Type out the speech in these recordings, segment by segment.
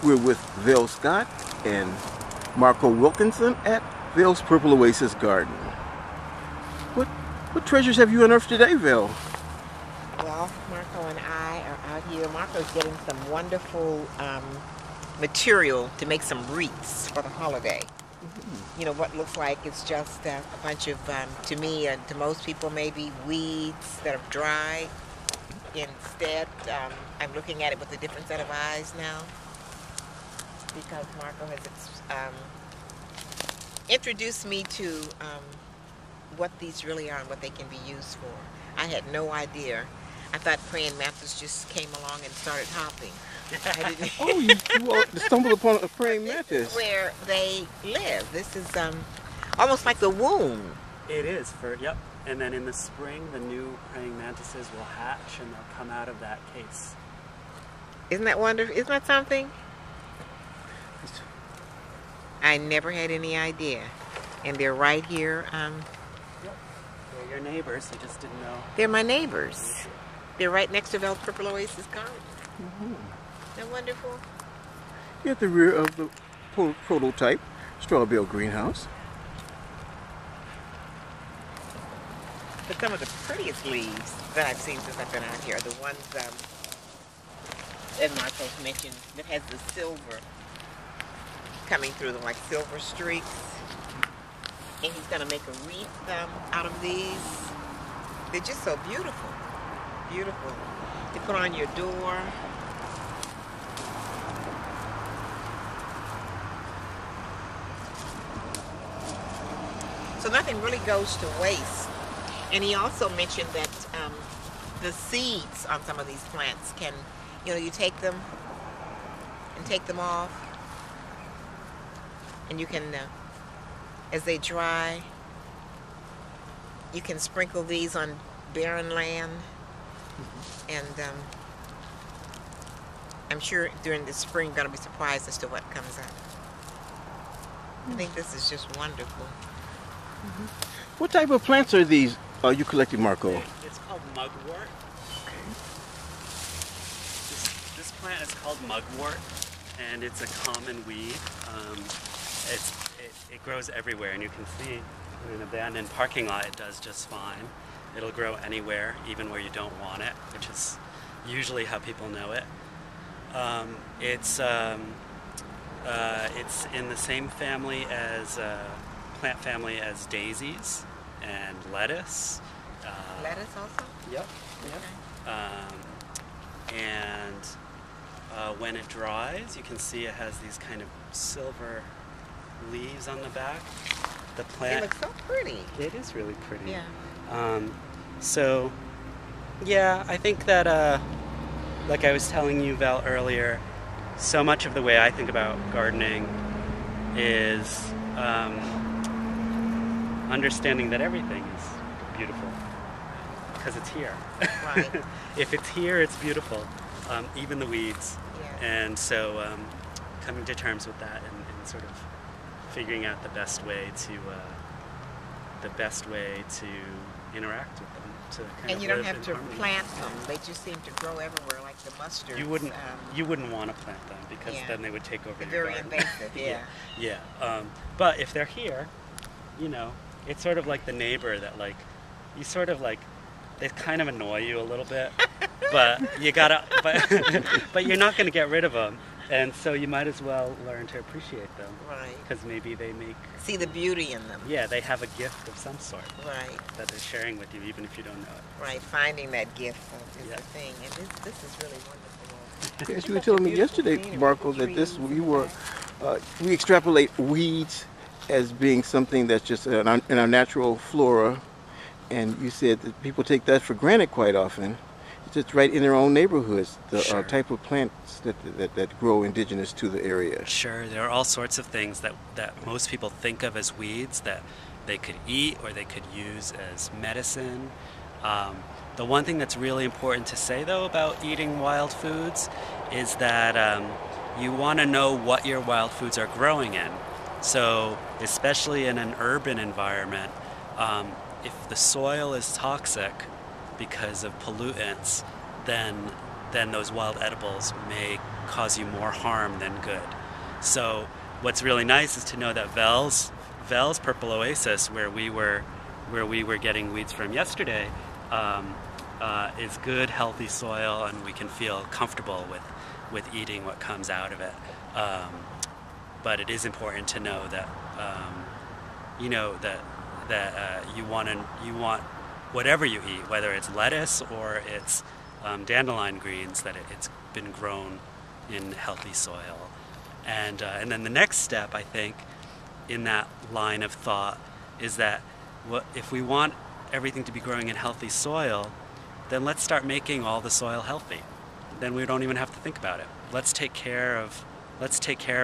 We're with Vale Scott and Marco Wilkinson at Vale's Purple Oasis Garden. What treasures have you unearthed today, Vale? Well, Marco and I are out here. Marco's getting some wonderful material to make some wreaths for the holiday. You know, what looks like it's just a bunch of, to me and to most people, maybe weeds that are dry. Instead, I'm looking at it with a different set of eyes now because Marco has introduced me to what these really are and what they can be used for. I had no idea. I thought praying mantis just came along and started hopping. I didn't. Oh, you stumbled upon a praying mantis. This is where they live. This is almost like the womb. It is yep. And then in the spring, the new praying mantises will hatch and they'll come out of that case. Isn't that wonderful? Isn't that something? I never had any idea. And they're right here. Yep. They're your neighbors. You just didn't know. They're my neighbors. They're right next to Vale's Purple Oasis Garden. Mm-hmm. Isn't that wonderful? You're at the rear of the prototype straw bale greenhouse. But some of the prettiest leaves that I've seen since I've been out here are the ones that Marco's mentioned that has the silver coming through them, like silver streaks. And he's going to make a wreath out of these. They're just so beautiful. Beautiful. To put on your door. So nothing really goes to waste. And he also mentioned that the seeds on some of these plants can, you take them and take them off. And you can, as they dry, you can sprinkle these on barren land. And I'm sure during the spring you're going to be surprised as to what comes up. I think this is just wonderful. What type of plants are these you collected, Marco? It's called mugwort. Okay. This plant is called mugwort, and it's a common weed. It grows everywhere, and you can see in an abandoned parking lot it does just fine. It'll grow anywhere, even where you don't want it, which is usually how people know it. It's in the same family as plant family as daisies and lettuce. Lettuce also? Yep. Okay. And when it dries, you can see it has these kind of silver leaves on the back. The plant. It looks so pretty. It is really pretty. Yeah. So, yeah, I think that, like I was telling you, Val, earlier, so much of the way I think about gardening is understanding that everything is beautiful because it's here. Right. If it's here, it's beautiful, even the weeds. Yeah. And so coming to terms with that and sort of figuring out the best way to interact with them. To kind And of you don't live have in to harmony. plant them. They just seem to grow everywhere, like the mustards. You wouldn't want to plant them because Yeah. then they would take over They're your very garden. invasive, yeah. Yeah. But if they're here, it's sort of like the neighbor that you sort of they kind of annoy you a little bit, but but you're not going to get rid of them, and so you might as well learn to appreciate them. Right. Because maybe they See the beauty in them. Yeah, they have a gift of some sort. Right. That they're sharing with you, even if you don't know it. Right. Finding that gift is Yeah. the thing, and this is really wonderful. Yes, you were telling me yesterday, Marco, that we extrapolate weeds as being something that's just in our natural flora, and you said that people take that for granted quite often. It's just right in their own neighborhoods, the Sure. type of plants that grow indigenous to the area. Sure, there are all sorts of things that most people think of as weeds that they could eat or they could use as medicine. The one thing that's really important to say, though, about eating wild foods is that you want to know what your wild foods are growing in. So, especially in an urban environment, if the soil is toxic because of pollutants, then then those wild edibles may cause you more harm than good. So what's really nice is to know that Vel's Purple Oasis, where we were getting weeds from yesterday, is good, healthy soil, and we can feel comfortable with eating what comes out of it. But it is important to know that you want whatever you eat, whether it's lettuce or it's dandelion greens, that it's been grown in healthy soil. And then the next step, I think, in that line of thought is that if we want everything to be growing in healthy soil, then let's start making all the soil healthy. Then we don't even have to think about it. Let's take care of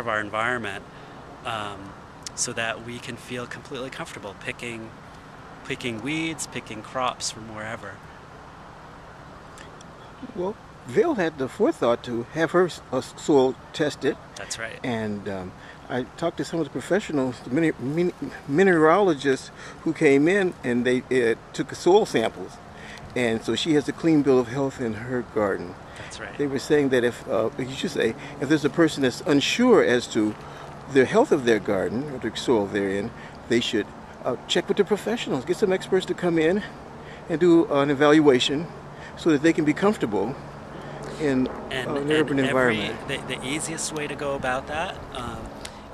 our environment, so that we can feel completely comfortable picking weeds, picking crops from wherever. Well, Val had the forethought to have her soil tested. That's right. And I talked to some of the professionals, the mineralogists who came in, and they took soil samples. And so she has a clean bill of health in her garden. That's right. They were saying that if there's a person that's unsure as to the health of their garden or the soil they're in, they should check with the professionals, get some experts to come in and do an evaluation so that they can be comfortable in an urban environment. The easiest way to go about that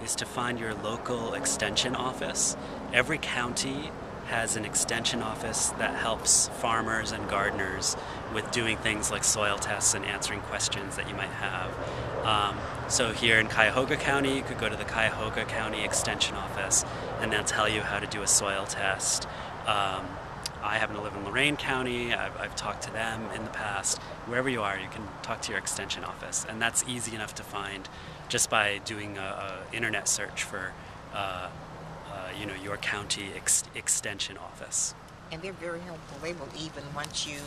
is to find your local extension office. Every county has an extension office that helps farmers and gardeners with doing things like soil tests and answering questions that you might have. So here in Cuyahoga County, you could go to the Cuyahoga County Extension Office, and they'll tell you how to do a soil test. I happen to live in Lorain County. I've talked to them in the past. Wherever you are, you can talk to your extension office, and that's easy enough to find just by doing a internet search for your county extension office. And they're very helpful. They will even, once you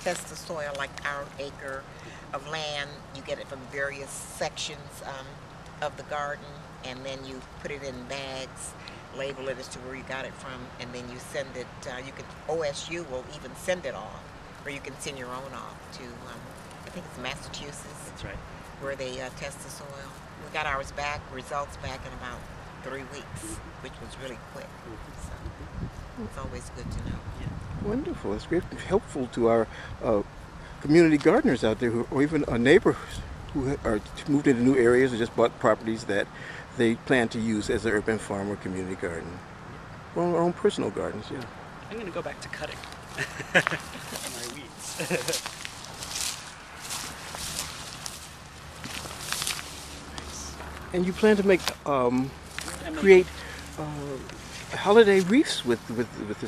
test the soil, like our acre of land, you get it from various sections of the garden, and then you put it in bags, label it as to where you got it from, and then you send it, OSU will even send it off, or you can send your own off to, I think it's Massachusetts. That's right. Where they test the soil. We got ours back, results back in about 3 weeks, which was really quick. So it's always good to know. Yeah. Wonderful. It's great, helpful to our community gardeners out there, or even our neighbors who are moved into new areas or just bought properties that they plan to use as an urban farm or community garden. Or our own personal gardens, yeah. I'm going to go back to cutting my weeds. And you plan to create holiday wreaths with this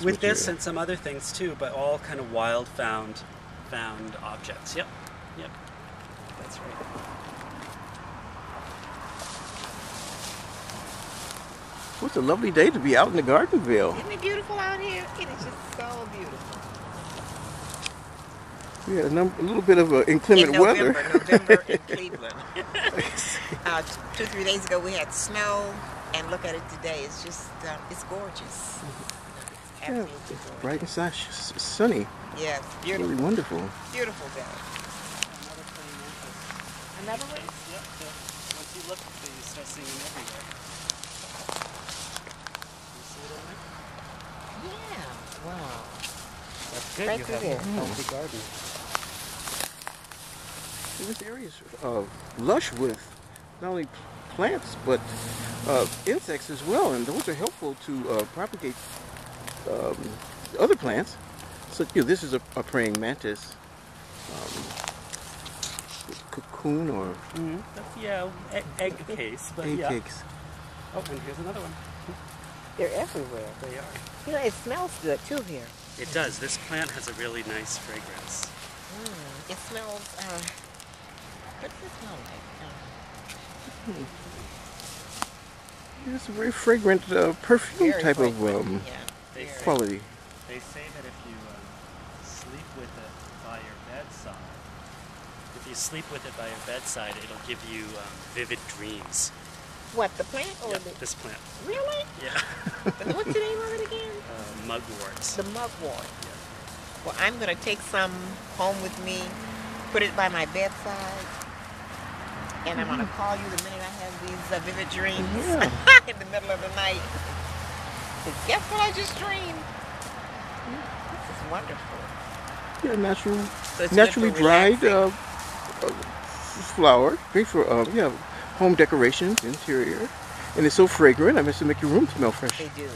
With material. this and some other things too, but all kind of wild found objects. Yep. That's right. Well, it's a lovely day to be out in the Gardenville. Isn't it beautiful out here? It is just so beautiful. We had a little bit of inclement weather. November in Cleveland. 2-3 days ago we had snow, and look at it today. It's just, it's gorgeous. It's absolutely gorgeous. Bright and sunny. Yes, beautiful. Really wonderful. Beautiful day. Another one? Yep. Once you look, you start seeing them everywhere. You see it over there? Yeah. Wow. That's good. Right You through have there. a healthy garden. This area is lush with not only plants but insects as well, and those are helpful to propagate other plants. So this is a praying mantis cocoon or That's, egg case. But egg yeah. cakes. Oh, and here's another one. They're everywhere. They are. You know, it smells good too here. It does. This plant has a really nice fragrance. It smells, what does it smell like? It's a very fragrant perfume Very type fragrant, of They quality. They say that if you sleep with it by your bedside, it'll give you vivid dreams. What, the plant or Yep, the... this plant. Really? Yeah. What's the name of it again? Mugworts. The mugwort. Yeah. Well, I'm going to take some home with me put it by my bedside, and I'm gonna call you the minute I have these vivid dreams Yeah. in the middle of the night. 'Cause guess what I just dreamed? This is wonderful. Yeah, natural, So it's good naturally for dried relaxing. flower. Great for yeah, home decorations, interior, and it's so fragrant. I mean, to make your room smell fresh. They do.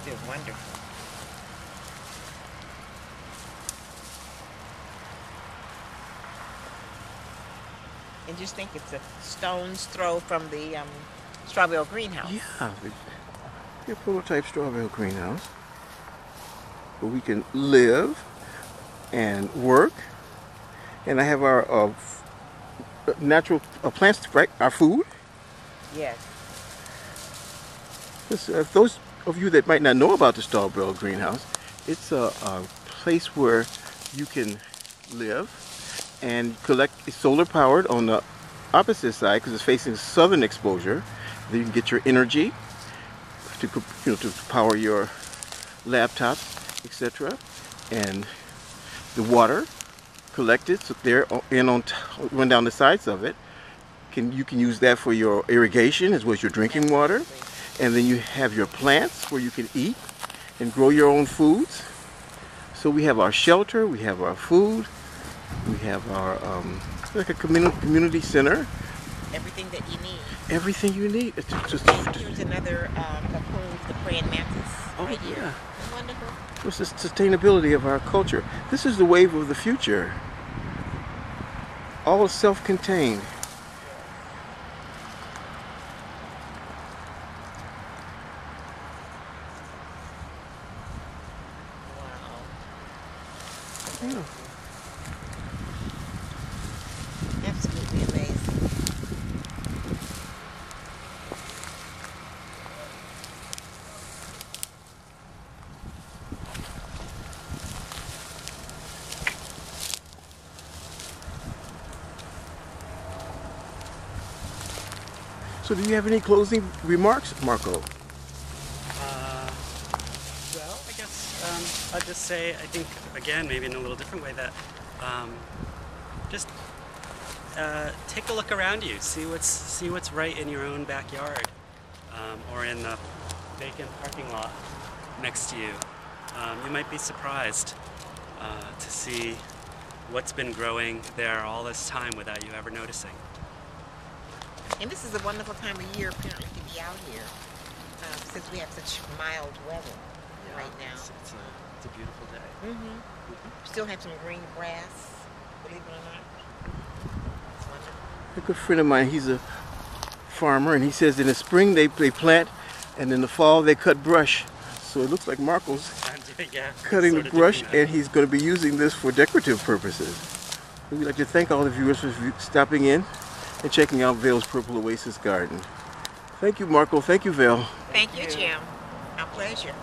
They're wonderful. And just think it's a stone's throw from the strawberry greenhouse. Yeah, your prototype strawberry greenhouse, where we can live and work. And I have our natural plants, right? Our food. Yes. Those of you that might not know about the strawberry greenhouse, it's a place where you can live and collect. It's solar powered on the opposite side because it's facing southern exposure. Then you can get your energy to to power your laptops, etc. And the water collected so there and run down the sides of it. You can use that for your irrigation as well as your drinking water. And then you have your plants where you can eat and grow your own foods. So we have our shelter, we have our food, we have our like a community center. Everything that you need. Everything you need. It's just Here's another cocoon, the praying mantis. Right here. yeah. Wonderful. It's the sustainability of our culture. This is the wave of the future. All self-contained. Wow. Yeah. Absolutely amazing. So do you have any closing remarks, Marco? Well, I guess I'll just say, I think, again, maybe in a little different way, that just take a look around you, see what's right in your own backyard, or in the vacant parking lot next to you. You might be surprised to see what's been growing there all this time without you ever noticing. And this is a wonderful time of year, apparently, to be out here, since we have such mild weather right now. It's a beautiful day. Still have some green grass, believe it or not. It's wonderful. A good friend of mine, he's a farmer, and he says in the spring they plant, and in the fall they cut brush. So it looks like Marco's Yeah, cutting sort the of brush, doing that. and he's going to be using this for decorative purposes. We'd like to thank all the viewers for stopping in and checking out Vale's Purple Oasis Garden. Thank you, Marco. Thank you, Vale. Thank you, Jim. Our pleasure.